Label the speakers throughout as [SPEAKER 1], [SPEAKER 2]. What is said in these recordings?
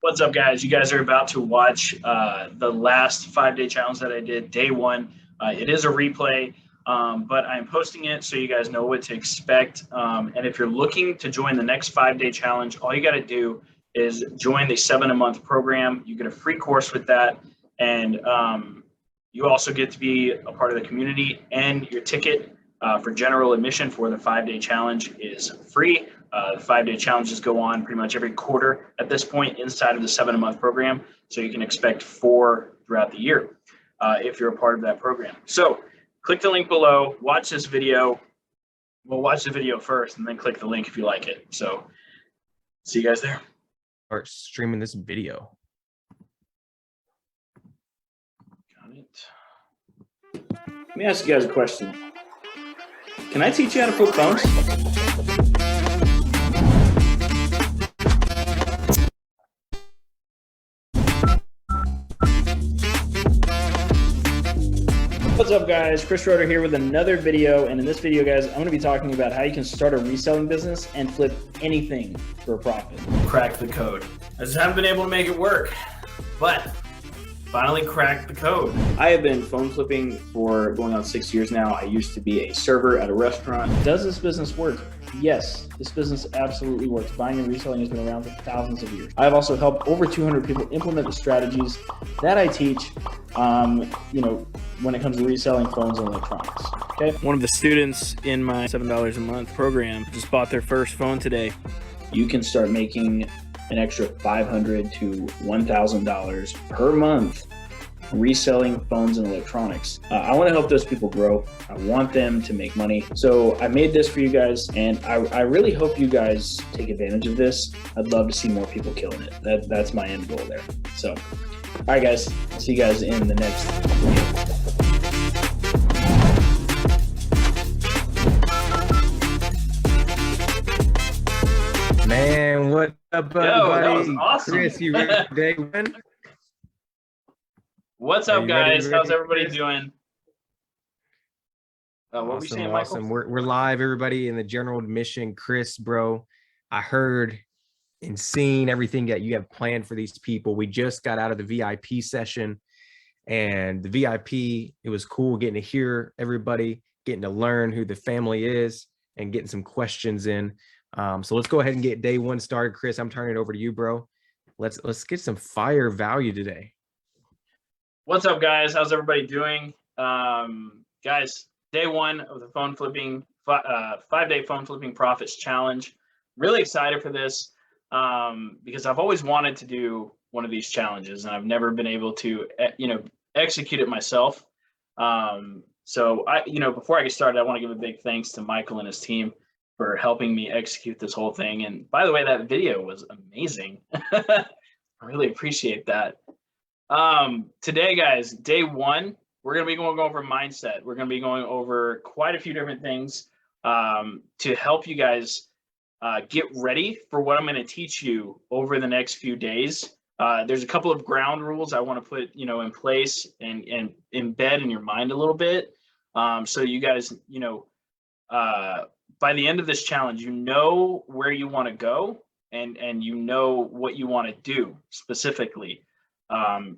[SPEAKER 1] What's up, guys? You guys are about to watch the last 5-day challenge that I did, day one. It is a replay, but I'm posting it so you guys know what to expect. And if you're looking to join the next 5-day challenge, all you got to do is join the 7-a-month program. You get a free course with that, and you also get to be a part of the community. And your ticket for general admission for the 5-day challenge is free. The 5-day challenges go on pretty much every quarter at this point inside of the 7-a-month program. So you can expect 4 throughout the year if you're a part of that program. So click the link below, watch this video. We'll watch the video first and then click the link if you like it. So see you guys there.
[SPEAKER 2] Start streaming this video.
[SPEAKER 1] Got it. Let me ask you guys a question. Can I teach you how to flip phones? What's up, guys? Chris Schroeder here with another video, and in this video, guys, I'm going to be talking about how you can start a reselling business and flip anything for a profit. Crack the code. I just haven't been able to make it work, but finally cracked the code. I have been phone flipping for going on 6 years now. I used to be a server at a restaurant. Does this business work? Yes, this business absolutely works. Buying and reselling has been around for thousands of years. I've also helped over 200 people implement the strategies that I teach, when it comes to reselling phones and electronics. Okay. One of the students in my $7 a month program just bought their first phone today. You can start making an extra $500 to $1,000 per month reselling phones and electronics. I want to help those people grow. I want them to make money. So I made this for you guys, and I really hope you guys take advantage of this. I'd love to see more people killing it. That's my end goal there. So, all right, guys, I'll see you guys in the next video.
[SPEAKER 2] Man, what up, everybody?
[SPEAKER 1] That was awesome.
[SPEAKER 2] Chris, you ready for day one?
[SPEAKER 1] What's up, guys? How's everybody doing? What were you saying, Michael?
[SPEAKER 2] Awesome. We're live, everybody, in the general admission. Chris, bro, I heard and seen everything that you have planned for these people. We just got out of the VIP session, and the VIP, it was cool getting to hear everybody, getting to learn who the family is, and getting some questions in. So let's go ahead and get day one started. Chris, I'm turning it over to you, bro. Let's get some fire value today.
[SPEAKER 1] What's up, guys? How's everybody doing? Guys, day one of the phone flipping, 5-day phone flipping profits challenge. Really excited for this because I've always wanted to do one of these challenges, and I've never been able to, execute it myself. So before I get started, I want to give a big thanks to Michael and his team for helping me execute this whole thing. And by the way, that video was amazing. I really appreciate that. Today, guys, day one, we're going to be going over mindset. We're going to be going over quite a few different things to help you guys get ready for what I'm going to teach you over the next few days. There's a couple of ground rules I want to put, in place and embed in your mind a little bit. So you guys, by the end of this challenge, you know where you want to go and you know what you want to do specifically. And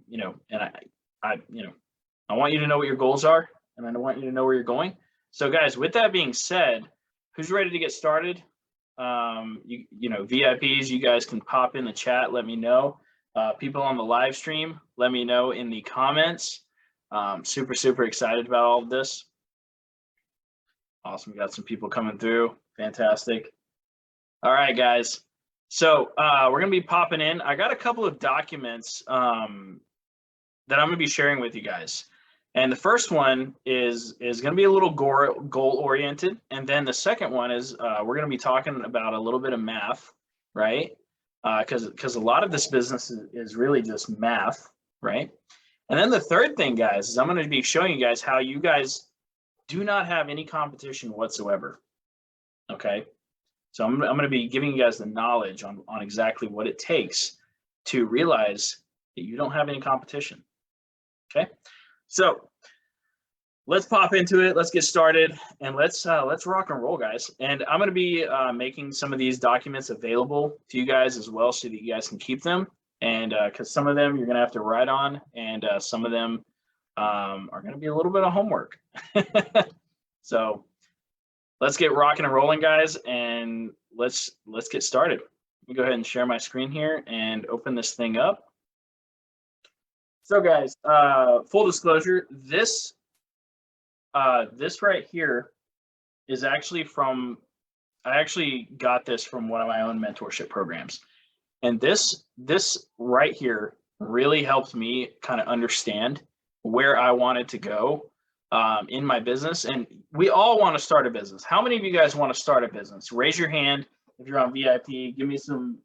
[SPEAKER 1] I want you to know what your goals are, and I want you to know where you're going. So guys, with that being said, who's ready to get started? VIPs, you guys can pop in the chat, let me know. People on the live stream, let me know in the comments. Super excited about all of this. Awesome, we got some people coming through. Fantastic. All right, guys. So we're going to be popping in. I got a couple of documents that I'm going to be sharing with you guys. And the first one is going to be a little goal-oriented. And then the second one is we're going to be talking about a little bit of math, right? Because a lot of this business is really just math, right? And then the third thing, guys, is I'm going to be showing you guys how you guys do not have any competition whatsoever, okay? So I'm going to be giving you guys the knowledge on exactly what it takes to realize that you don't have any competition, okay? So let's pop into it. Let's get started, and let's rock and roll, guys. And I'm going to be making some of these documents available to you guys as well so that you guys can keep them. And because some of them you're going to have to write on, and some of them are going to be a little bit of homework. So let's get rocking and rolling, guys, and let's get started. Let me go ahead and share my screen here and open this thing up. So guys, full disclosure, this right here is actually I actually got this from one of my own mentorship programs. And this right here really helped me kind of understand where I wanted to go in my business. And we all want to start a business. How many of you guys want to start a business? Raise your hand if you're on VIP. Give me some,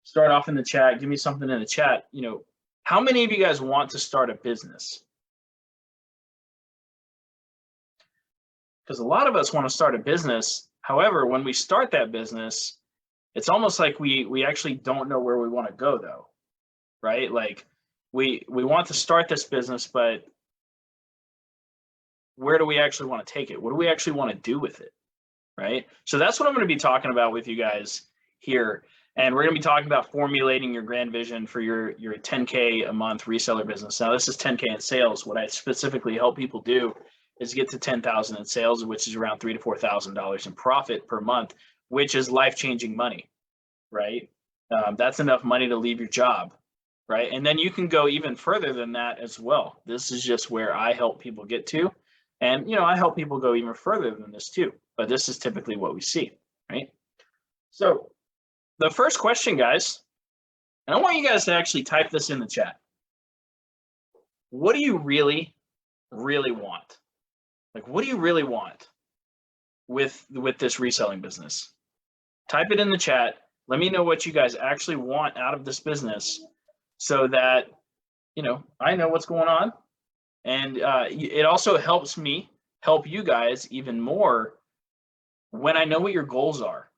[SPEAKER 1] start off in the chat. Give me something in the chat. How many of you guys want to start a business? Because a lot of us want to start a business. However, when we start that business, it's almost like we actually don't know where we want to go, though, right? Like we want to start this business, but where do we actually want to take it? What do we actually want to do with it, right? So that's what I'm going to be talking about with you guys here. And we're going to be talking about formulating your grand vision for your 10K a month reseller business. Now, this is 10K in sales. What I specifically help people do is get to 10,000 in sales, which is around $3,000 to $4,000 in profit per month, which is life-changing money, right? That's enough money to leave your job, right? And then you can go even further than that as well. This is just where I help people get to. And, I help people go even further than this too, but this is typically what we see, right? So the first question, guys, and I want you guys to actually type this in the chat. What do you really, really want? Like, what do you really want with this reselling business? Type it in the chat. Let me know what you guys actually want out of this business so that, I know what's going on. And it also helps me help you guys even more when I know what your goals are,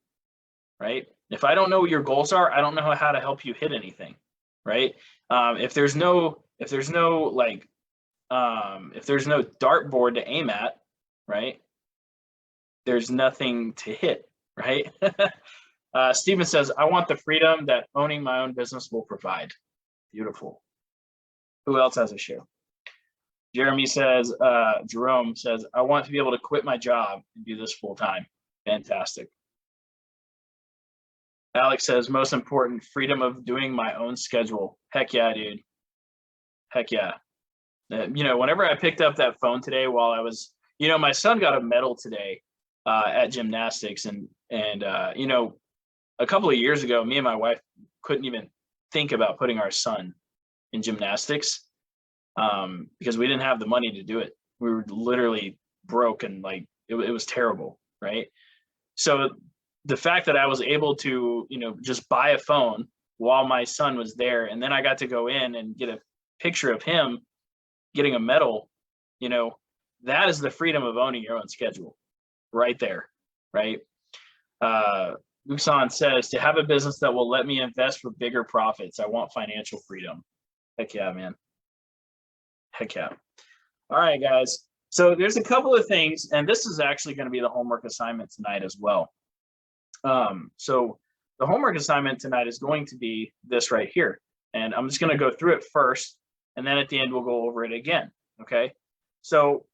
[SPEAKER 1] right? If I don't know what your goals are, I don't know how to help you hit anything, right? If there's no dartboard to aim at, right? There's nothing to hit, right? Steven says, I want the freedom that owning my own business will provide. Beautiful. Who else has a share? Jeremy says, Jerome says, I want to be able to quit my job and do this full time. Fantastic. Alex says, most important, freedom of doing my own schedule. Heck yeah, dude. Heck yeah. Whenever I picked up that phone today while I was, my son got a medal today at gymnastics. And a couple of years ago, me and my wife couldn't even think about putting our son in gymnastics because we didn't have the money to do it. We were literally broke and it was terrible, right? So the fact that I was able to, just buy a phone while my son was there, and then I got to go in and get a picture of him getting a medal, that is the freedom of owning your own schedule right there, right? Busan says, to have a business that will let me invest for bigger profits. I want financial freedom. Heck yeah, man. Heck yeah. All right, guys. So there's a couple of things, and this is actually going to be the homework assignment tonight as well. So the homework assignment tonight is going to be this right here. And I'm just going to go through it first, and then at the end, we'll go over it again. Okay. So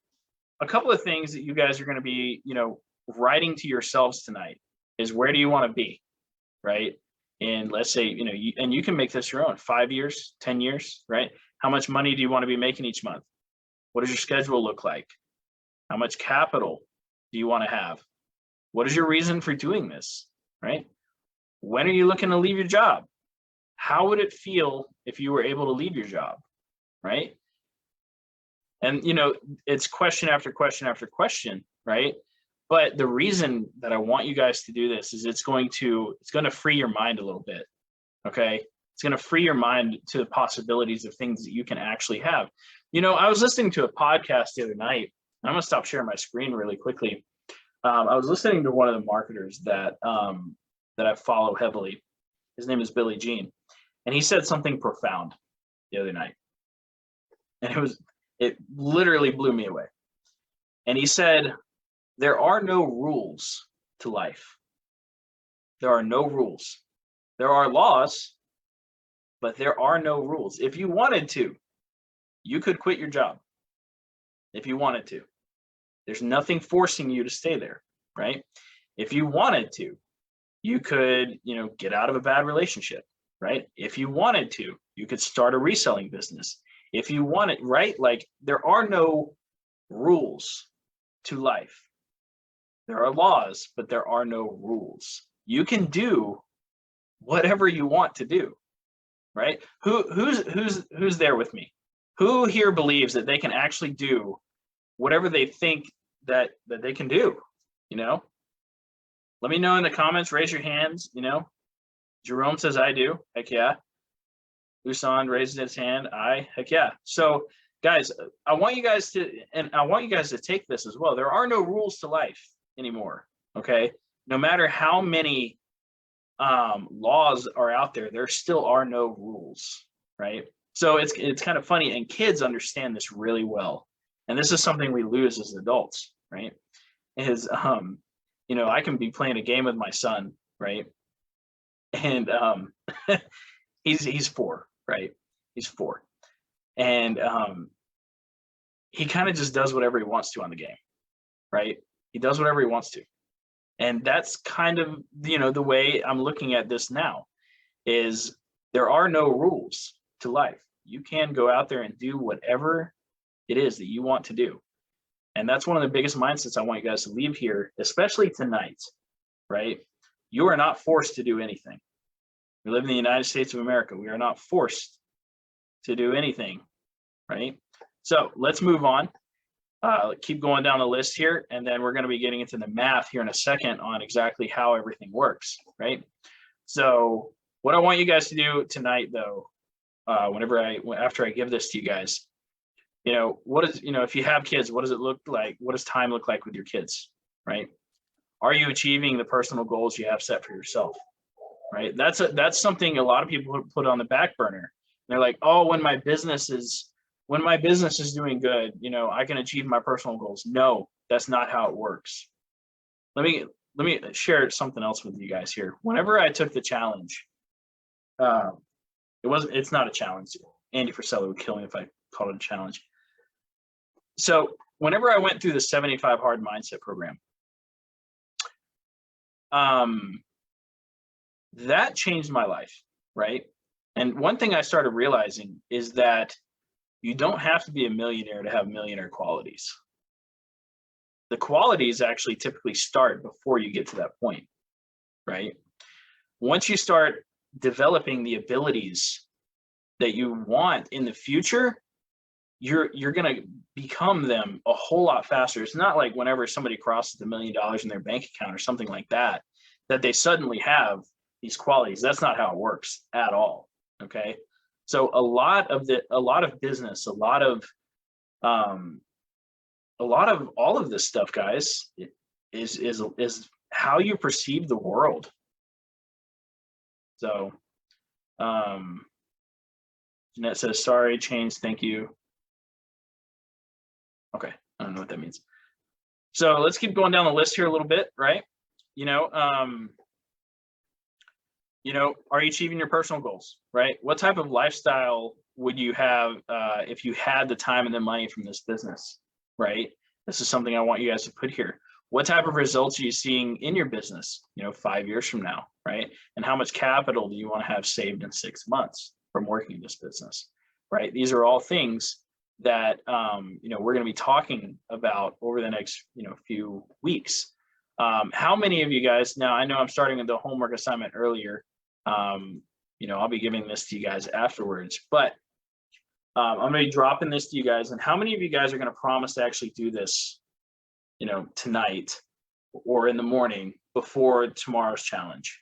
[SPEAKER 1] a couple of things that you guys are going to be, writing to yourselves tonight is, where do you want to be? Right. And let's say, and you can make this your own, 5 years, 10 years, right? How much money do you want to be making each month? What does your schedule look like? How much capital do you want to have? What is your reason for doing this, right? When are you looking to leave your job? How would it feel if you were able to leave your job, right? And, it's question after question after question, right? But the reason that I want you guys to do this is it's going to free your mind a little bit, okay? It's going to free your mind to the possibilities of things that you can actually have. I was listening to a podcast the other night. I'm going to stop sharing my screen really quickly. I was listening to one of the marketers that I follow heavily. His name is Billy Jean, and he said something profound the other night, and it literally blew me away. And he said, there are no rules to life. There are no rules. There are laws, but there are no rules. If you wanted to, you could quit your job if you wanted to. There's nothing forcing you to stay there, right? If you wanted to, you could, get out of a bad relationship, right? If you wanted to, you could start a reselling business. If you wanted, right? Like, there are no rules to life. There are laws, but there are no rules. You can do whatever you want to do, right? Who's there with me? Who here believes that they can actually do whatever they think that they can do? Let me know in the comments. Raise your hands. Jerome says I do. Heck yeah. Usan raises his hand. Heck yeah. So guys, I want you guys to take this as well. There are no rules to life anymore. Okay. No matter how many laws are out there, there still are no rules, right? So it's kind of funny, and kids understand this really well. And this is something we lose as adults, right? I can be playing a game with my son, right? And he's 4, right? He's 4. And he kind of just does whatever he wants to on the game, right? He does whatever he wants to. And that's kind of, the way I'm looking at this now is there are no rules to life. You can go out there and do whatever it is that you want to do. And that's one of the biggest mindsets I want you guys to leave here, especially tonight, right? You are not forced to do anything. We live in the United States of America. We are not forced to do anything, right? So let's move on. Keep going down the list here, and then we're going to be getting into the math here in a second on exactly how everything works, right? So what I want you guys to do tonight, though, after I give this to you guys, if you have kids, what does it look like? What does time look like with your kids, right? Are you achieving the personal goals you have set for yourself, right? That's something a lot of people put on the back burner. They're like, oh, when my business is doing good, I can achieve my personal goals. No, that's not how it works. Let me share something else with you guys here. Whenever I took the challenge, it's not a challenge. Andy Frisella would kill me if I called it a challenge. So whenever I went through the 75 Hard Mindset program, that changed my life, right? And one thing I started realizing is that you don't have to be a millionaire to have millionaire qualities. The qualities actually typically start before you get to that point, right? Once you start developing the abilities that you want in the future, you're going to become them a whole lot faster. It's not like whenever somebody crosses $1 million in their bank account or something like that they suddenly have these qualities. That's not how it works at all. Okay. So a lot of business, a lot of all of this stuff, guys, is how you perceive the world. So, Jeanette says, sorry, change. Thank you. Okay. I don't know what that means. So let's keep going down the list here a little bit, right? Are you achieving your personal goals, right? What type of lifestyle would you have if you had the time and the money from this business, right? This is something I want you guys to put here. What type of results are you seeing in your business, 5 years from now, right? And how much capital do you want to have saved in 6 months from working in this business, right? These are all things that, we're going to be talking about over the next, few weeks. How many of you guys, now I know I'm starting with the homework assignment earlier. I'll be giving this to you guys afterwards, but I'm going to be dropping this to you guys. And how many of you guys are going to promise to actually do this, tonight or in the morning before tomorrow's challenge?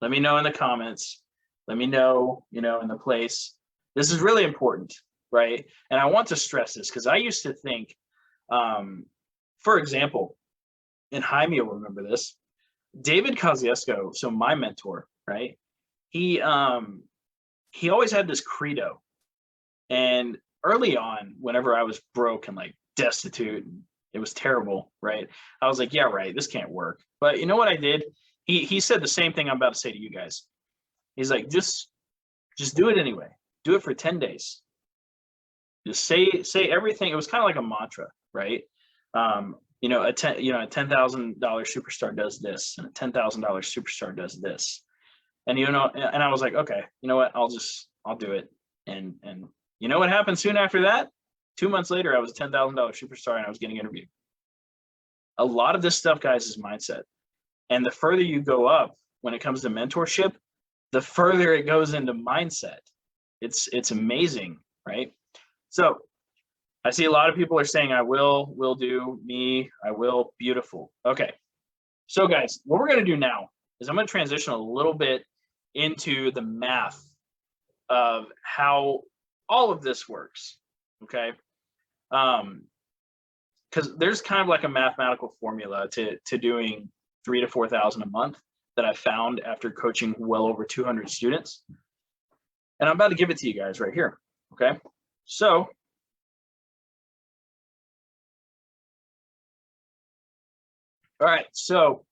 [SPEAKER 1] Let me know in the comments. Let me know, in the place. This is really important, right? And I want to stress this because I used to think, for example, and Jaime will remember this, David Kosciuszko, so my mentor, right? He always had this credo. And early on, whenever I was broke and like destitute, it was terrible, right? I was like, yeah, right, this can't work. But you know what I did? He said the same thing I'm about to say to you guys. He's like, just Just do it anyway. Do it for 10 days. Just say everything. It was kind of like a mantra, right? You know, a $10,000 superstar does this, and a $10,000 superstar does this. And you know, and I was like, okay, you know what? I'll do it. And you know what happened soon after that? 2 months later, I was a $10,000 superstar and I was getting interviewed. A lot of this stuff, guys, is mindset. And the further you go up when it comes to mentorship, the further it goes into mindset. It's amazing, right? So I see a lot of people are saying, I will do, me, I will, beautiful. Okay. So guys, what we're going to do now is I'm going to transition a little bit into the math of how all of this works. Okay. Because there's kind of like a mathematical formula to doing 3,000 to 4,000 a month that I found after coaching well over 200 students. And I'm about to give it to you guys right here. Okay. So all right, so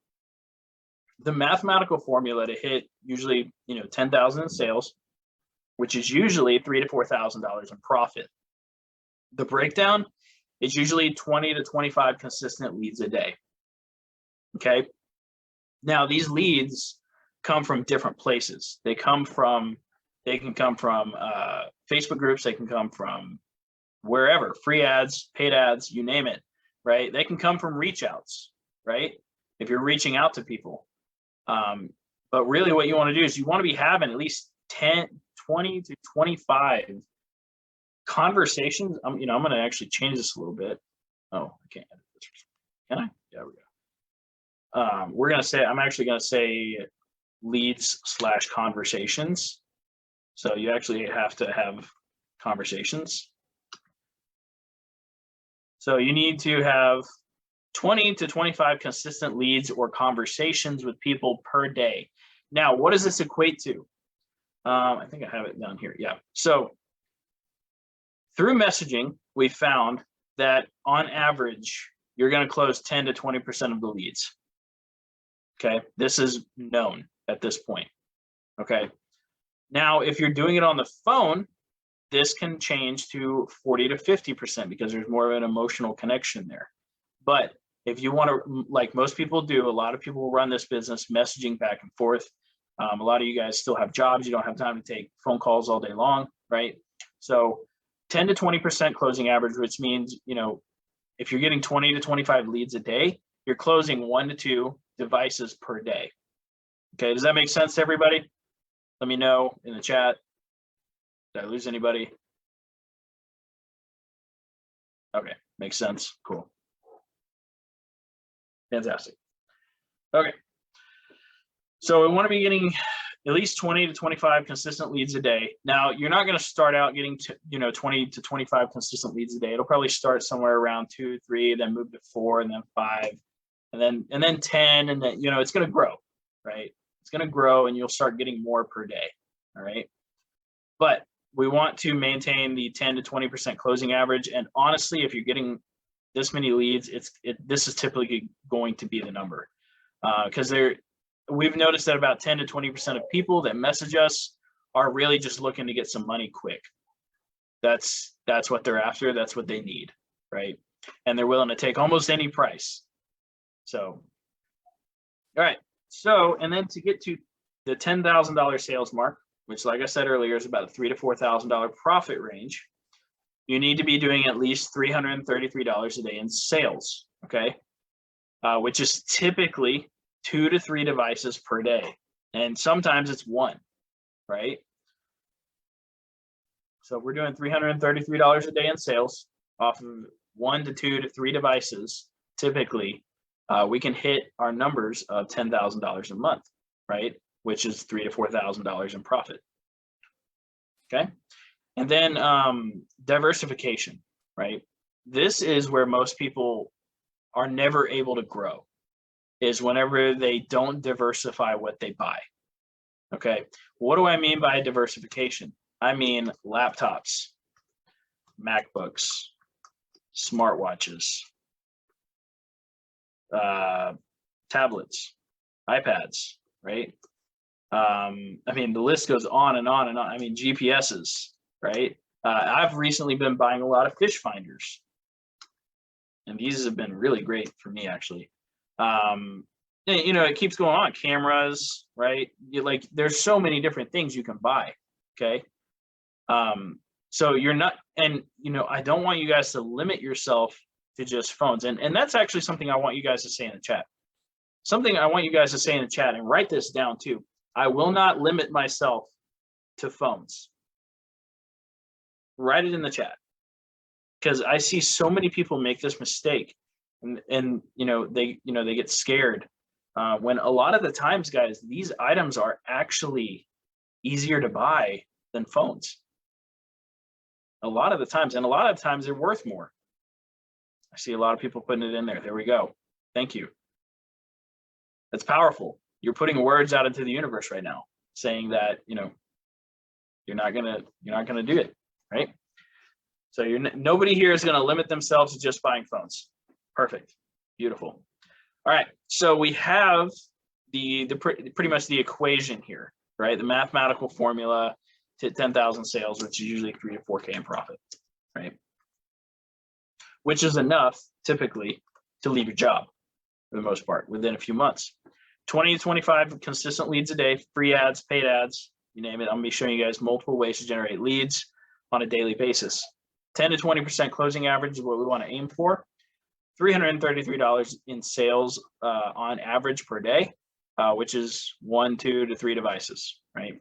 [SPEAKER 1] the mathematical formula to hit usually, 10,000 in sales, which is usually $3,000 to $4,000 in profit. The breakdown is usually 20 to 25 consistent leads a day. Okay. Now these leads come from different places. They can come from Facebook groups. They can come from wherever, free ads, paid ads, you name it, right? They can come from reach outs, right? If you're reaching out to people. But really what you want to do is you want to be having at least 20 to 25 conversations. I'm going to actually change this a little bit. Oh, I can't edit this. Can I? Yeah, we go. I'm actually going to say leads / conversations. So you actually have to have conversations. So you need to have 20 to 25 consistent leads or conversations with people per day. Now, what does this equate to? I think I have it down here. Yeah. So through messaging, we found that on average, you're going to close 10 to 20% of the leads. Okay. This is known at this point. Okay. Now, if you're doing it on the phone, this can change to 40 to 50% because there's more of an emotional connection there. But if you want to, like most people do, a lot of people run this business messaging back and forth. A lot of you guys still have jobs. You don't have time to take phone calls all day long, right? So 10 to 20% closing average, which means, if you're getting 20 to 25 leads a day, you're closing 1 to 2 devices per day. Okay, does that make sense to everybody? Let me know in the chat. Did I lose anybody? Okay, makes sense. Cool. Fantastic. Okay. So we want to be getting at least 20 to 25 consistent leads a day. Now, you're not going to start out getting 20 to 25 consistent leads a day. It'll probably start somewhere around 2, 3, then move to 4, and then 5, and then 10, and then it's going to grow, right? It's going to grow, and you'll start getting more per day. All right. But we want to maintain the 10 to 20% closing average. And honestly, if you're getting this many leads, this is typically going to be the number, because we've noticed that about 10 to 20% of people that message us are really just looking to get some money quick. That's what they're after. That's what they need, right? And they're willing to take almost any price. So, all right. So, and then to get to the $10,000 sales mark, which, like I said earlier, is about a $3,000 to $4,000 profit range, you need to be doing at least $333 a day in sales, okay? Which is typically 2 to 3 devices per day. And sometimes it's 1, right? So we're doing $333 a day in sales off of 1 to 2 to 3 devices. Typically, we can hit our numbers of $10,000 a month, right? Which is $3,000 to $4,000 in profit. Okay. And then diversification, right? This is where most people are never able to grow, is whenever they don't diversify what they buy. Okay. What do I mean by diversification? I mean laptops, MacBooks, smartwatches, tablets, iPads, right? I mean, the list goes on and on and on. I mean, GPSs, right? I've recently been buying a lot of fish finders, and these have been really great for me, actually. You know, it keeps going on. Cameras, right? Like, there's so many different things you can buy. Okay. So you're not, and you know, I don't want you guys to limit yourself to just phones. And that's actually something I want you guys to say in the chat. Something I want you guys to say in the chat, and write this down too. I will not limit myself to phones. Write it in the chat, because I see so many people make this mistake, and you know, they get scared when a lot of the times, guys, these items are actually easier to buy than phones. A lot of the times, and a lot of times they're worth more. I see a lot of people putting it in there. There we go. Thank you. That's powerful. You're putting words out into the universe right now, saying that, you know, you're not gonna do it, right? So nobody here is gonna limit themselves to just buying phones. Perfect. Beautiful. All right. So we have pretty much the equation here, right? The mathematical formula to 10,000 sales, which is usually 3 to 4K in profit, right? Which is enough typically to leave your job for the most part within a few months. 20 to 25 consistent leads a day, free ads, paid ads, you name it. I'm gonna be showing you guys multiple ways to generate leads on a daily basis. 10 to 20% closing average is what we want to aim for. $333 in sales on average per day, which is 1, 2 to 3 devices, right?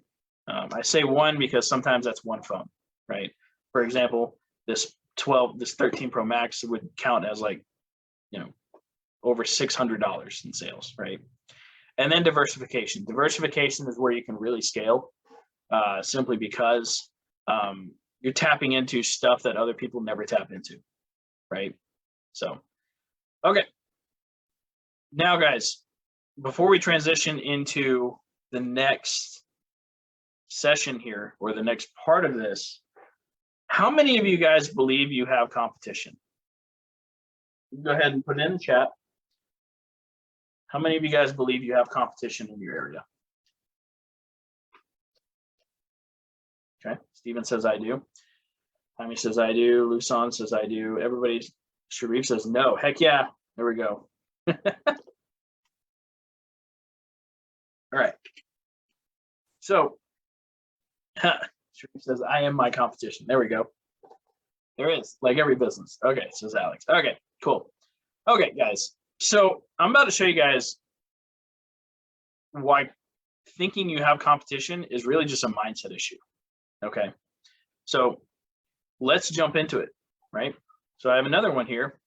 [SPEAKER 1] I say one because sometimes that's one phone, right? For example, this 13 Pro Max would count as, like, you know, over $600 in sales, right? And then diversification. Diversification is where you can really scale, simply because you're tapping into stuff that other people never tap into, right? So, okay. Now, guys, before we transition into the next session here, or the next part of this, how many of you guys believe you have competition? Go ahead and put it in the chat. How many of you guys believe you have competition in your area? Okay, Steven says I do. Jaime says I do. Lusan says I do. Everybody, Sharif says no. Heck yeah, there we go. All right. So, Sharif says I am my competition. There we go. There is, like every business. Okay, says Alex. Okay, cool. Okay, guys. So I'm about to show you guys why thinking you have competition is really just a mindset issue. Okay, so let's jump into it, right? So I have another one here.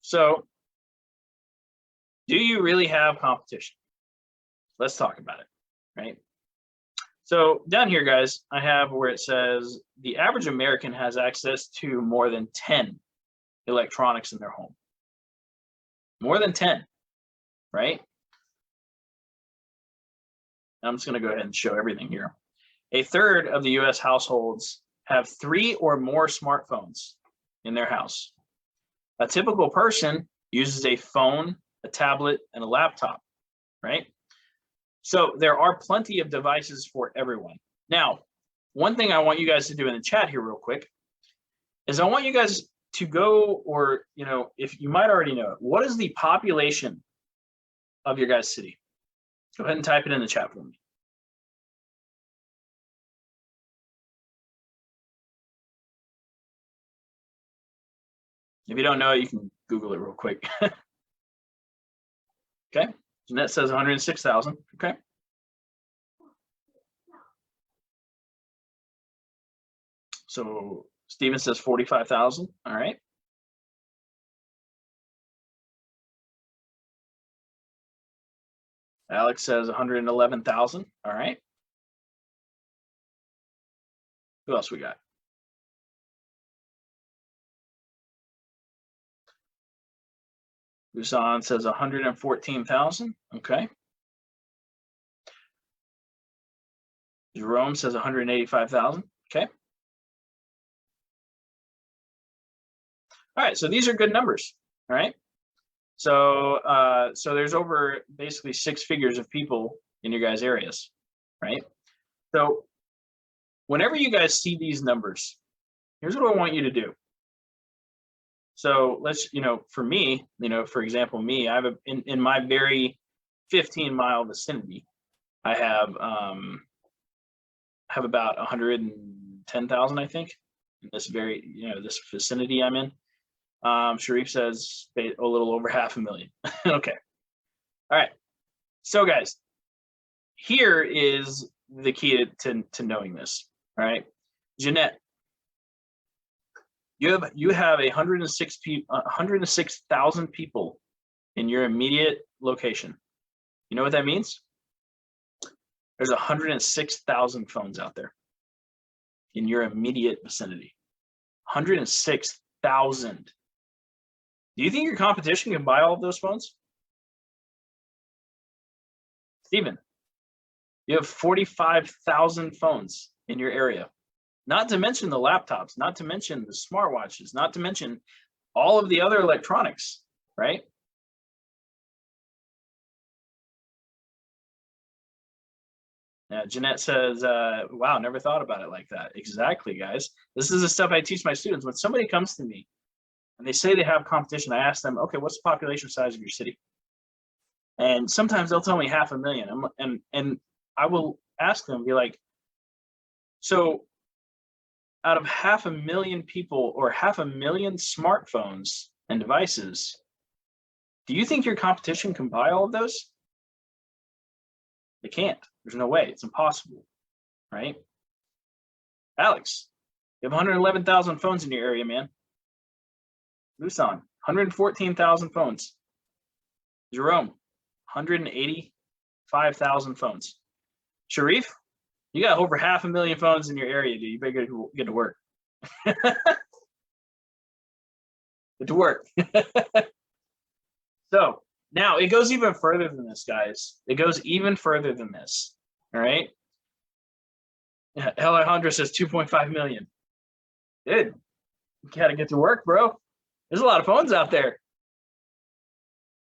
[SPEAKER 1] So, do you really have competition? Let's talk about it, right? So down here, guys, I have where it says the average American has access to more than 10 electronics in their home. More than 10, right? I'm just going to go ahead and show everything here. A third of the US households have 3 or more smartphones in their house. A typical person uses a phone, a tablet, and a laptop, right? So there are plenty of devices for everyone. Now, one thing I want you guys to do in the chat here real quick is I want you guys to go, or, you know, if you might already know it, what is the population of your guys' city? Go ahead and type it in the chat for me. If you don't know it, you can Google it real quick. Okay, Jeanette says 106,000. Okay. So Steven says 45,000. All right. Alex says 111,000. All right. Who else we got? Busan says 114,000. Okay. Jerome says 185,000. Okay. All right, so these are good numbers. All right. So there's over basically 6 figures of people in your guys' areas, right? So whenever you guys see these numbers, here's what I want you to do. So let's, for me, for example, me, I have in my very 15-mile vicinity, I have about 110,000, I think, in this very, this vicinity I'm in. Sharif says a little over 500,000. Okay. All right. So guys, here is the key to knowing this. All right. Jeanette, you have 106,000 people in your immediate location. You know what that means? There's 106,000 phones out there in your immediate vicinity. 106,000. Do you think your competition can buy all of those phones? Steven, you have 45,000 phones in your area. Not to mention the laptops, not to mention the smartwatches, not to mention all of the other electronics, right? Yeah, Jeanette says, wow, never thought about it like that. Exactly, guys. This is the stuff I teach my students. When somebody comes to me and they say they have competition, I ask them, okay, what's the population size of your city? And sometimes they'll tell me 500,000. And I will ask them, be like, so out of 500,000 people or 500,000 smartphones and devices, do you think your competition can buy all of those? They can't. There's no way. It's impossible, right? Alex, you have 111,000 phones in your area, man. Lusan, 114,000 phones. Jerome, 185,000 phones. Sharif, you got over 500,000 phones in your area, dude. You better get to work. Get to work. So now it goes even further than this, guys. It goes even further than this. All right. Alejandro says 2.5 million. Dude, you gotta get to work, bro. There's a lot of phones out there.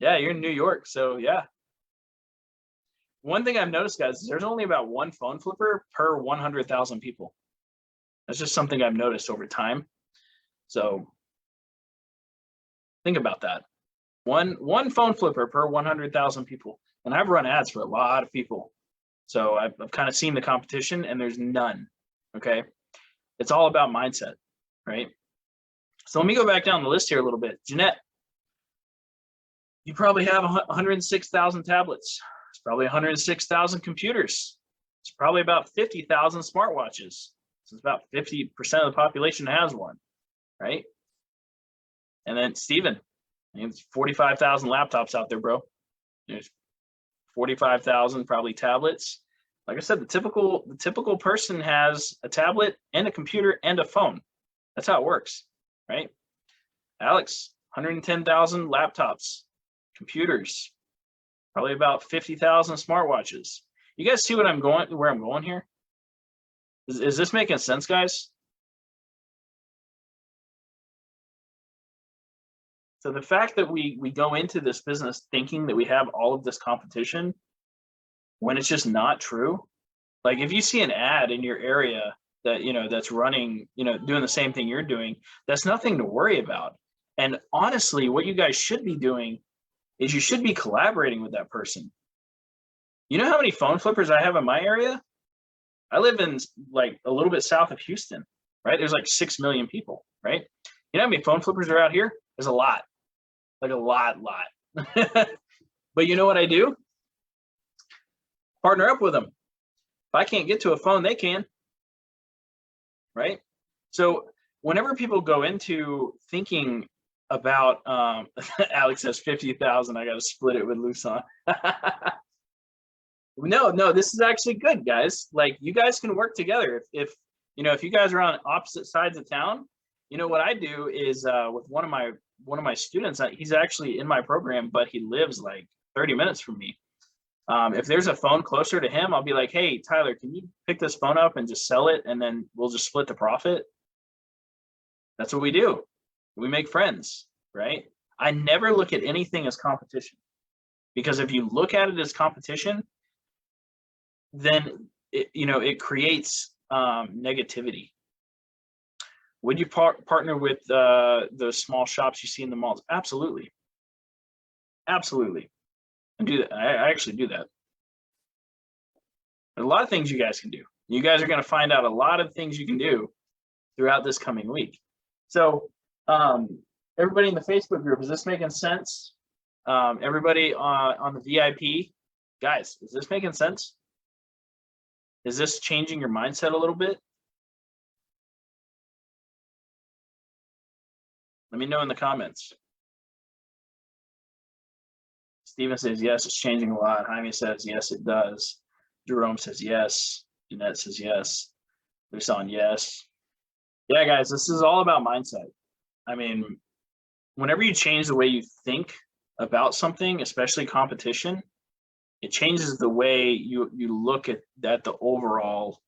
[SPEAKER 1] Yeah, you're in New York, so yeah. One thing I've noticed, guys, is there's only about one phone flipper per 100,000 people. That's just something I've noticed over time. So think about that. One phone flipper per 100,000 people. And I've run ads for a lot of people. So I've kind of seen the competition and there's none, okay? It's all about mindset, right? So let me go back down the list here a little bit. Jeanette, you probably have 106,000 tablets. It's probably 106,000 computers. It's probably about 50,000 smartwatches. So it's about 50% of the population has one, right? And then Steven, there's 45,000 laptops out there, bro. There's 45,000 probably tablets. Like I said, the typical person has a tablet and a computer and a phone. That's how it works, right? Alex, 110,000 laptops, computers, probably about 50,000 smartwatches. You guys see where I'm going here? Is this making sense, guys? So the fact that we go into this business thinking that we have all of this competition when it's just not true. Like if you see an ad in your area that, that's running, doing the same thing you're doing, that's nothing to worry about. And honestly, what you guys should be doing is you should be collaborating with that person. You know how many phone flippers I have in my area? I live in like a little bit south of Houston, right? There's like 6 million people, right? You know how many phone flippers are out here? There's a lot, like a lot. But you know what I do? Partner up with them. If I can't get to a phone, they can, right? So whenever people go into thinking about, Alex has 50,000, I got to split it with Lusan. No, this is actually good, guys. Like you guys can work together. If you guys are on opposite sides of town, what I do is with one of my students, he's actually in my program, but he lives like 30 minutes from me. If there's a phone closer to him, I'll be like, hey, Tyler, can you pick this phone up and just sell it? And then we'll just split the profit. That's what we do. We make friends, right? I never look at anything as competition, because if you look at it as competition, then it creates negativity. Would you partner with those small shops you see in the malls? Absolutely. Absolutely. And do that. I actually do that. There's a lot of things you guys can do. You guys are going to find out a lot of things you can do throughout this coming week. So everybody in the Facebook group, is this making sense? Everybody on the VIP, guys, is this making sense? Is this changing your mindset a little bit? Let me know in the comments. Steven says, yes, it's changing a lot. Jaime says, yes, it does. Jerome says, yes. Jeanette says, yes. Lusan, yes. Yeah, guys, this is all about mindset. I mean, whenever you change the way you think about something, especially competition, it changes the way you look at the overall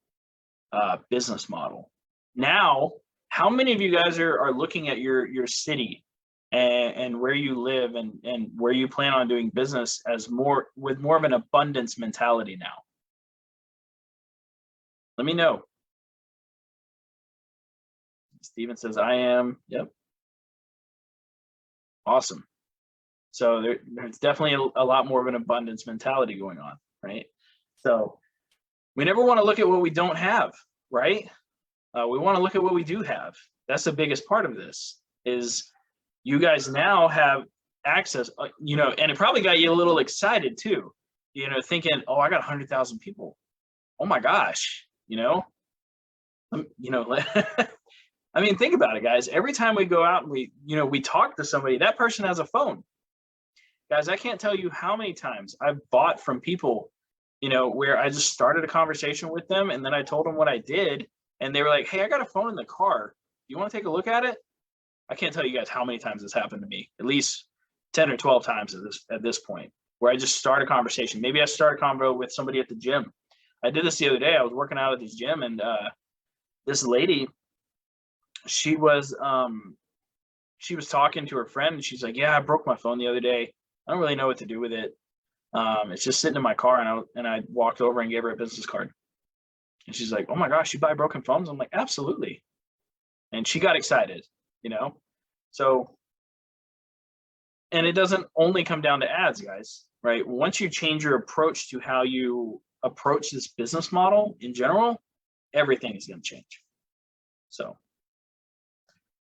[SPEAKER 1] business model. Now, how many of you guys are looking at your city and where you live and where you plan on doing business as with more of an abundance mentality now? Let me know. Steven says, I am. Yep. Awesome. So there's definitely a lot more of an abundance mentality going on, right? So we never want to look at what we don't have, right? We want to look at what we do have. That's the biggest part of this, is you guys now have access, and it probably got you a little excited too, thinking, oh, I got 100,000 people. Oh my gosh, I mean, think about it, guys. Every time we go out and we talk to somebody, that person has a phone. Guys, I can't tell you how many times I've bought from people, where I just started a conversation with them and then I told them what I did. And they were like, hey, I got a phone in the car. You want to take a look at it? I can't tell you guys how many times this happened to me, at least 10 or 12 times at this point, where I just start a conversation. Maybe I start a convo with somebody at the gym. I did this the other day. I was working out at this gym, and this lady, she was talking to her friend, and she's like, yeah, I broke my phone the other day. I don't really know what to do with it. It's just sitting in my car, and I walked over and gave her a business card. And she's like, oh my gosh, you buy broken phones? I'm like, absolutely. And she got excited, So, and it doesn't only come down to ads, guys, right? Once you change your approach to how you approach this business model in general, everything is going to change. So,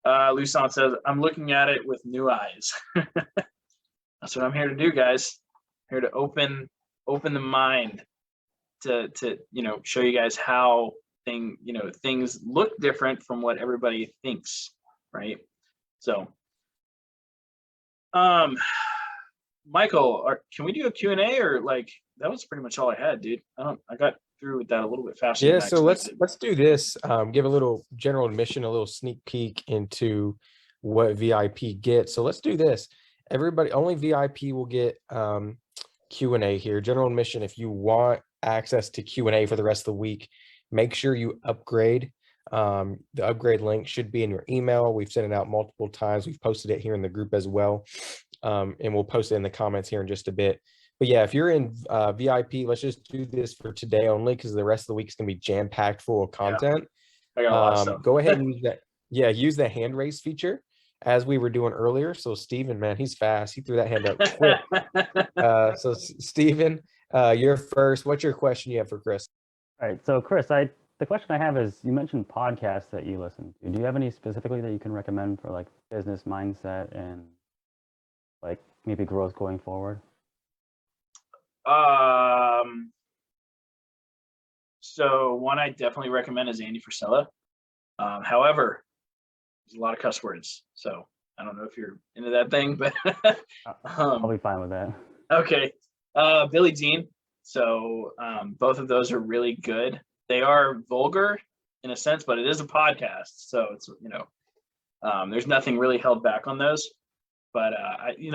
[SPEAKER 1] Lusan says, I'm looking at it with new eyes. That's what I'm here to do, guys. I'm here to open the mind to show you guys how things look different from what everybody thinks, right? So Michael, can we do a Q&A, or like that was pretty much all I had, dude? I got through with that a little bit faster.
[SPEAKER 2] Yeah, so let's do this. Give a little general admission, a little sneak peek into what VIP gets. So let's do this. Everybody, only VIP will get Q&A here. General admission, if you want access to Q&A for the rest of the week, make sure you upgrade. The upgrade link should be in your email. We've sent it out multiple times. We've posted it here in the group as well. And we'll post it in the comments here in just a bit. But yeah, if you're in VIP, let's just do this for today only, because the rest of the week is going to be jam-packed full of content.
[SPEAKER 1] Yeah. I got a lot of stuff.
[SPEAKER 2] Go ahead and use that. Yeah, use the hand raise feature as we were doing earlier. So Steven, man, he's fast. He threw that hand up quick. So Steven, you're first. What's your question you have for Chris?
[SPEAKER 3] All right. So Chris, the question I have is, you mentioned podcasts that you listen to. Do you have any specifically that you can recommend for like business mindset and like maybe growth going forward?
[SPEAKER 1] So one I definitely recommend is Andy Frisella. However, there's a lot of cuss words, so I don't know if you're into that thing, but
[SPEAKER 3] I'll be fine with that.
[SPEAKER 1] Okay. Billy Dean. So both of those are really good. They are vulgar in a sense, but it is a podcast, so it's there's nothing really held back on those. But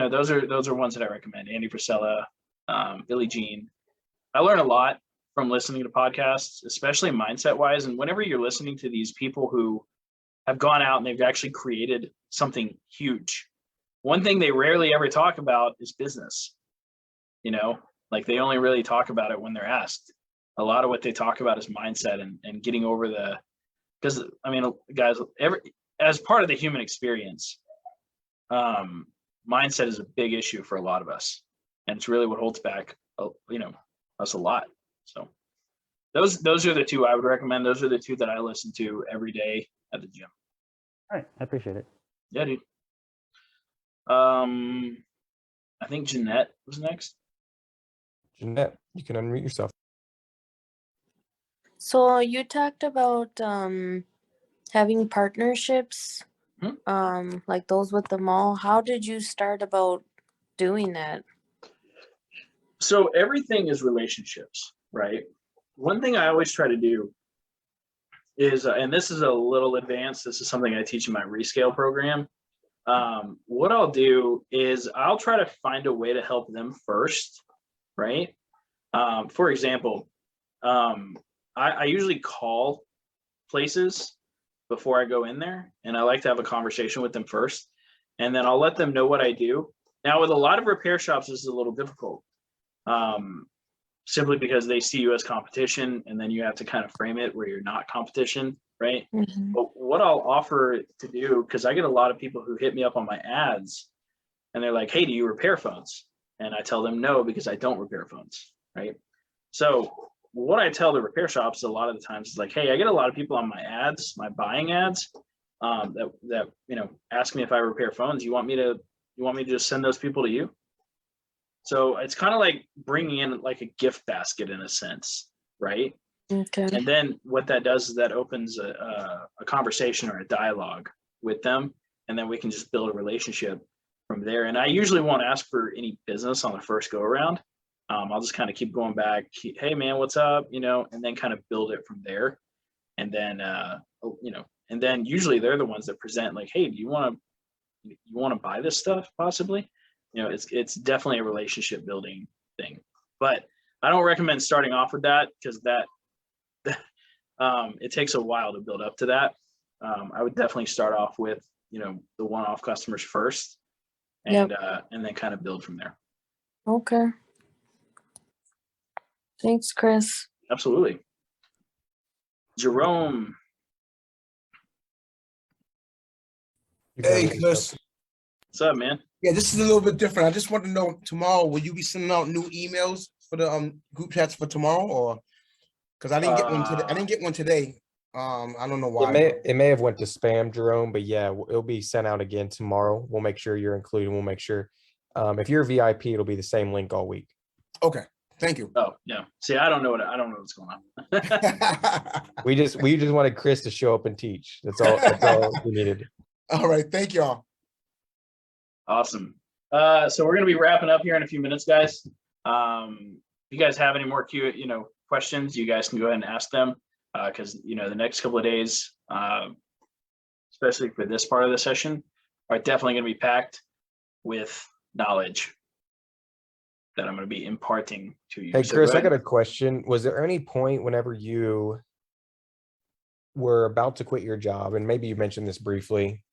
[SPEAKER 1] those are ones that I recommend. Andy Frisella, Billy Jean. I learn a lot from listening to podcasts, especially mindset wise. And whenever you're listening to these people who have gone out and they've actually created something huge, one thing they rarely ever talk about is business. Like they only really talk about it when they're asked. A lot of what they talk about is mindset and getting over because I mean, guys, as part of the human experience, mindset is a big issue for a lot of us, and it's really what holds back, us a lot. So those are the two I would recommend. Those are the two that I listen to every day at the gym.
[SPEAKER 3] All right, I appreciate it.
[SPEAKER 1] Yeah, dude. I think Jeanette was next.
[SPEAKER 2] Jeanette, you can unmute yourself.
[SPEAKER 4] So you talked about having partnerships, like those with the mall. How did you start about doing that?
[SPEAKER 1] So everything is relationships, right? One thing I always try to do is, and this is a little advanced, this is something I teach in my Rescale program. What I'll do is I'll try to find a way to help them first, right? For example, I usually call places before I go in there, and I like to have a conversation with them first, and then I'll let them know what I do. Now, with a lot of repair shops, this is a little difficult, simply because they see you as competition, and then you have to kind of frame it where you're not competition, right?
[SPEAKER 4] Mm-hmm.
[SPEAKER 1] But what I'll offer to do, because I get a lot of people who hit me up on my ads, and they're like, "Hey, do you repair phones?" And I tell them no, because I don't repair phones, right? So what I tell the repair shops a lot of the times is like, "Hey, I get a lot of people on my ads, my buying ads, that ask me if I repair phones. You want me to just send those people to you?" So it's kind of like bringing in like a gift basket in a sense, right?
[SPEAKER 4] Okay.
[SPEAKER 1] And then what that does is that opens a conversation or a dialogue with them, and then we can just build a relationship from there. And I usually won't ask for any business on the first go around. I'll just kind of keep going back. Hey man, what's up? And then kind of build it from there. And then, and then usually they're the ones that present like, "Hey, do you want to buy this stuff possibly?" It's definitely a relationship building thing, but I don't recommend starting off with that, because it takes a while to build up to that. I would definitely start off with, the one-off customers first, and then kind of build from there.
[SPEAKER 4] Okay. Thanks, Chris.
[SPEAKER 1] Absolutely. Jerome.
[SPEAKER 2] You can
[SPEAKER 5] Hey,
[SPEAKER 2] unmute
[SPEAKER 5] Chris.
[SPEAKER 2] yourself.
[SPEAKER 1] What's up, man?
[SPEAKER 5] Yeah, this is a little bit different. I just want to know, tomorrow, will you be sending out new emails for the group chats for tomorrow, or because I didn't get one today? I didn't get one today. I don't know why.
[SPEAKER 2] It may have went to spam, Jerome, but yeah, it'll be sent out again tomorrow. We'll make sure you're included. We'll make sure if you're a VIP, it'll be the same link all week.
[SPEAKER 5] Okay, thank you.
[SPEAKER 1] Oh, yeah. See, I don't know what's going on.
[SPEAKER 2] We just wanted Chris to show up and teach. That's all we needed.
[SPEAKER 5] All right, thank y'all.
[SPEAKER 1] Awesome. So we're going to be wrapping up here in a few minutes, guys. If you guys have any more questions, you guys can go ahead and ask them, because the next couple of days, especially for this part of the session, are definitely going to be packed with knowledge that I'm going to be imparting to you.
[SPEAKER 2] Hey,
[SPEAKER 1] So
[SPEAKER 2] Chris,
[SPEAKER 1] go
[SPEAKER 2] I got
[SPEAKER 1] ahead.
[SPEAKER 2] a question. Was there any point whenever you were about to quit your job, and maybe you mentioned this briefly,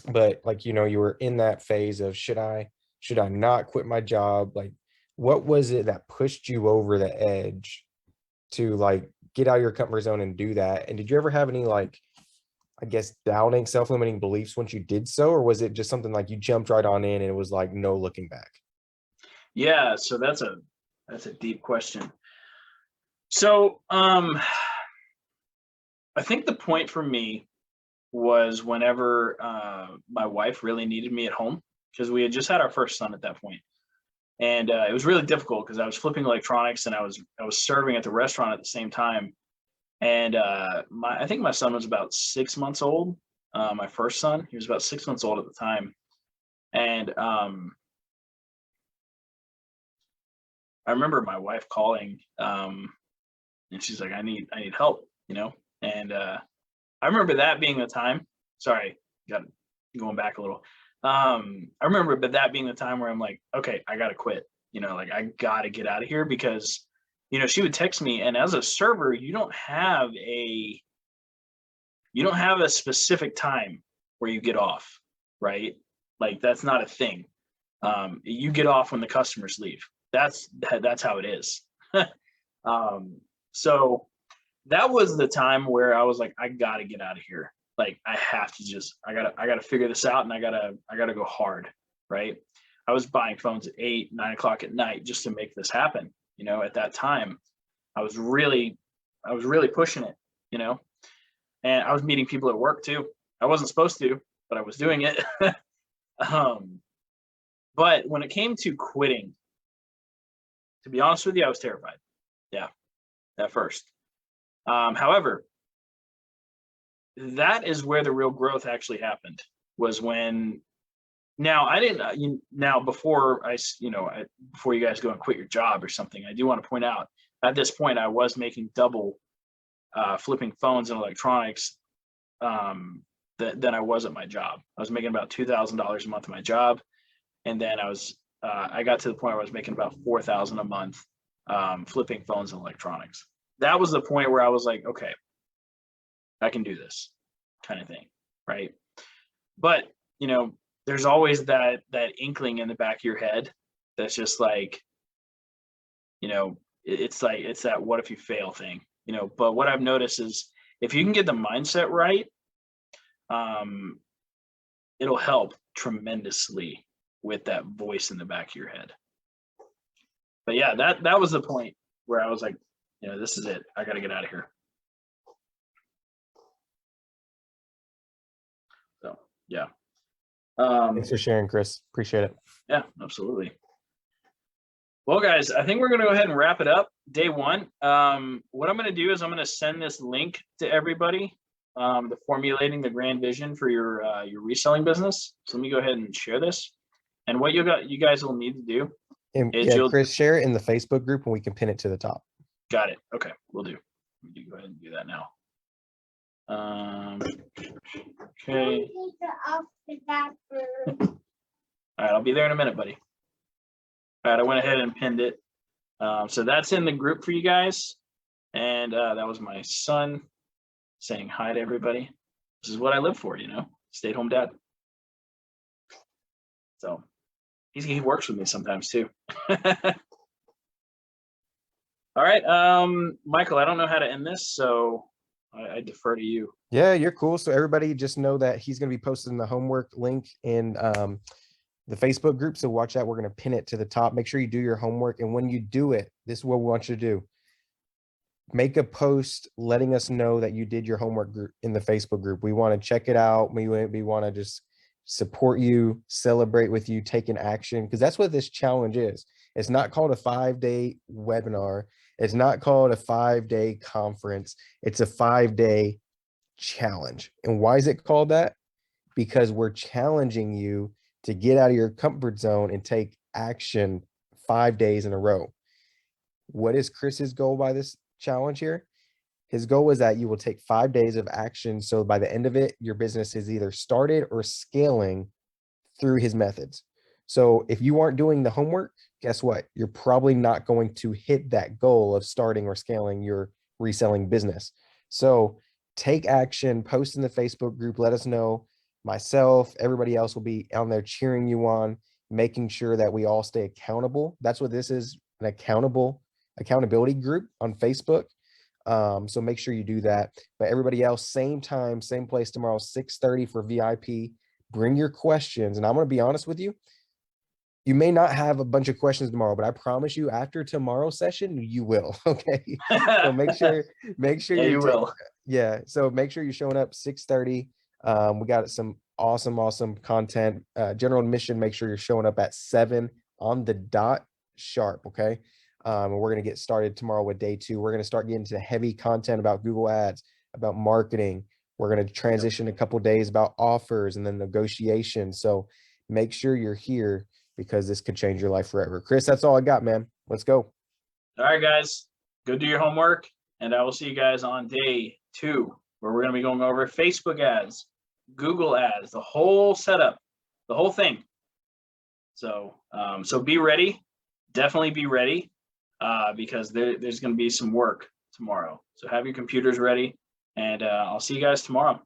[SPEAKER 2] but like, you were in that phase of should I not quit my job? Like, what was it that pushed you over the edge to like get out of your comfort zone and do that? And did you ever have any, like, I guess, doubting, self-limiting beliefs once you did so, or was it just something like you jumped right on in and it was like no looking back?
[SPEAKER 1] Yeah, so that's a deep question. So I think the point for me was whenever my wife really needed me at home, because we had just had our first son at that point. And it was really difficult because I was flipping electronics and I was serving at the restaurant at the same time. And I think my son was about 6 months old. My first son, he was about 6 months old at the time. And I remember my wife calling, and she's like, I need help, and I remember that being the time. Sorry, going back a little. I remember, but that being the time where I'm like, okay, I gotta quit. Like I gotta get out of here, because she would text me, and as a server, you don't have a specific time where you get off, right? Like that's not a thing. You get off when the customers leave. That's how it is. So that was the time where I was like, I gotta get out of here. Like I have to just, I gotta figure this out, and I gotta go hard, right? I was buying phones at 8, 9 o'clock at night just to make this happen. You know, at that time, I was really pushing it, you know, and I was meeting people at work too. I wasn't supposed to, but I was doing it. But when it came to quitting, to be honest with you, I was terrified. Yeah, at first. However, that is where the real growth actually happened, was when, now I didn't, now before before you guys go and quit your job or something, I do want to point out, at this point, I was making double flipping phones and electronics than I was at my job. I was making about $2,000 a month at my job. And then I got to the point where I was making about $4,000 a month flipping phones and electronics. That was the point where I was like, okay, I can do this kind of thing, right? But, you know, there's always that inkling in the back of your head that's just like, you know, it's that what if you fail thing, you know. But what I've noticed is if you can get the mindset right, it'll help tremendously with that voice in the back of your head. But yeah, that was the point where I was like, you know, this is it. I got to get out of here. So yeah.
[SPEAKER 2] Thanks for sharing, Chris. Appreciate it.
[SPEAKER 1] Yeah, absolutely. Well, guys, I think we're going to go ahead and wrap it up. Day one. What I'm going to do is I'm going to send this link to everybody, the formulating the grand vision for your reselling business. So let me go ahead and share this. And what you guys will need to do
[SPEAKER 2] And
[SPEAKER 1] is
[SPEAKER 2] yeah, Chris, share it in the Facebook group and we can pin it to the top.
[SPEAKER 1] Got it. Okay, we'll do. Let me go ahead and do that now. Okay. All right, I'll be there in a minute, buddy. All right, I went ahead and pinned it. So that's in the group for you guys. And that was my son saying hi to everybody. This is what I live for, you know, stay-at-home dad. So he works with me sometimes too. All right, Michael, I don't know how to end this, so I defer to you.
[SPEAKER 2] Yeah, you're cool. So everybody just know that he's going to be posting the homework link in the Facebook group. So watch that. We're going to pin it to the top. Make sure you do your homework. And when you do it, this is what we want you to do. Make a post letting us know that you did your homework group in the Facebook group. We want to check it out. We want to just support you, celebrate with you, taking action, because that's what this challenge is. It's not called a 5-day webinar. It's not called a 5-day conference. It's a 5-day challenge. And why is it called that? Because we're challenging you to get out of your comfort zone and take action 5 days in a row. What is Chris's goal by this challenge here? His goal is that you will take 5 days of action. So by the end of it, your business is either started or scaling through his methods. So if you aren't doing the homework, guess what? You're probably not going to hit that goal of starting or scaling your reselling business. So take action, post in the Facebook group, let us know. Myself, everybody else will be on there cheering you on, making sure that we all stay accountable. That's what this is, an accountability group on Facebook. So make sure you do that. But everybody else, same time, same place tomorrow, 6:30 for VIP. Bring your questions. And I'm going to be honest with you. You may not have a bunch of questions tomorrow, but I promise you after tomorrow's session, you will. Okay. So make sure
[SPEAKER 1] Yeah, you will.
[SPEAKER 2] Yeah. So make sure you're showing up 6:30. We got some awesome content. General admission, make sure you're showing up at 7 on the dot sharp. Okay. And we're going to get started tomorrow with day 2. We're going to start getting into heavy content about Google Ads, about marketing. We're going to transition a couple days about offers and then negotiation. So make sure you're here because this could change your life forever. Chris, that's all I got, man. Let's go.
[SPEAKER 1] All right, guys, go do your homework, and I will see you guys on day 2, where we're going to be going over Facebook ads, Google ads, the whole setup, the whole thing. So, so be ready. Definitely be ready, because there's going to be some work tomorrow. So have your computers ready, and I'll see you guys tomorrow.